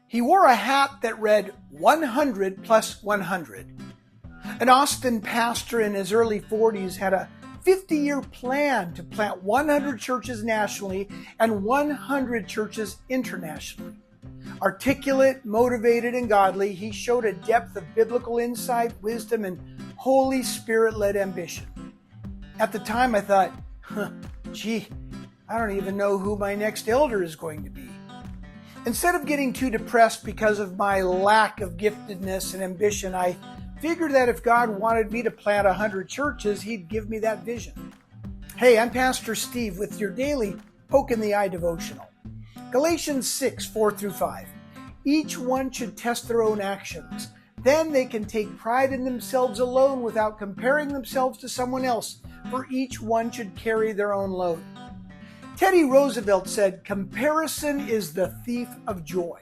He wore a hat that read 100 plus 100. An Austin pastor in his early 40s had a 50-year plan to plant 100 churches nationally and 100 churches internationally. Articulate, motivated, and godly, he showed a depth of biblical insight, wisdom, and Holy Spirit-led ambition. At the time, I thought, gee, I don't even know who my next elder is going to be. Instead of getting too depressed because of my lack of giftedness and ambition, I figured that if God wanted me to plant 100 churches, He'd give me that vision. Hey, I'm Pastor Steve with your daily Poke in the Eye devotional. Galatians 6, 4 through 5. Each one should test their own actions. Then they can take pride in themselves alone without comparing themselves to someone else, for each one should carry their own load. Teddy Roosevelt said, "Comparison is the thief of joy."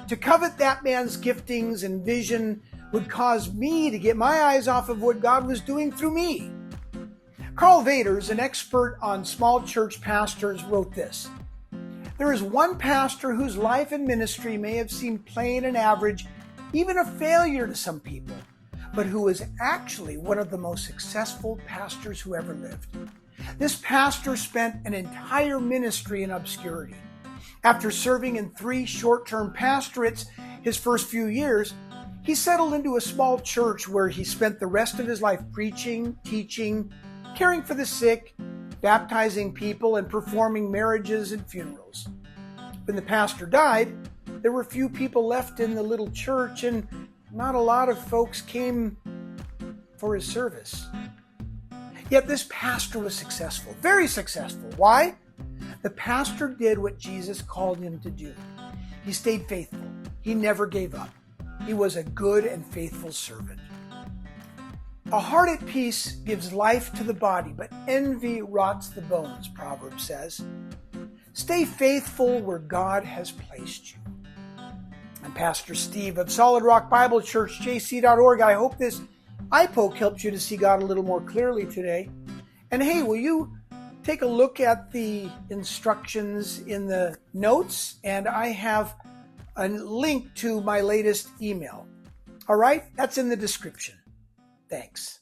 To covet that man's giftings and vision would cause me to get my eyes off of what God was doing through me. Carl Vaders, an expert on small church pastors, wrote this: "There is one pastor whose life and ministry may have seemed plain and average, even a failure to some people, but who is actually one of the most successful pastors who ever lived. This pastor spent an entire ministry in obscurity. After serving in 3 short-term pastorates his first few years, he settled into a small church where he spent the rest of his life preaching, teaching, caring for the sick, baptizing people, and performing marriages and funerals. When the pastor died, there were few people left in the little church, and not a lot of folks came for his service. Yet this pastor was successful, very successful. Why? The pastor did what Jesus called him to do. He stayed faithful. He never gave up. He was a good and faithful servant. A heart at peace gives life to the body, but envy rots the bones, Proverbs says. Stay faithful where God has placed you. I'm Pastor Steve of Solid Rock Bible Church, jc.org. I hope this eye poke helps you to see God a little more clearly today. And hey, will you take a look at the instructions in the notes? And I have a link to my latest email. All right, that's in the description. Thanks.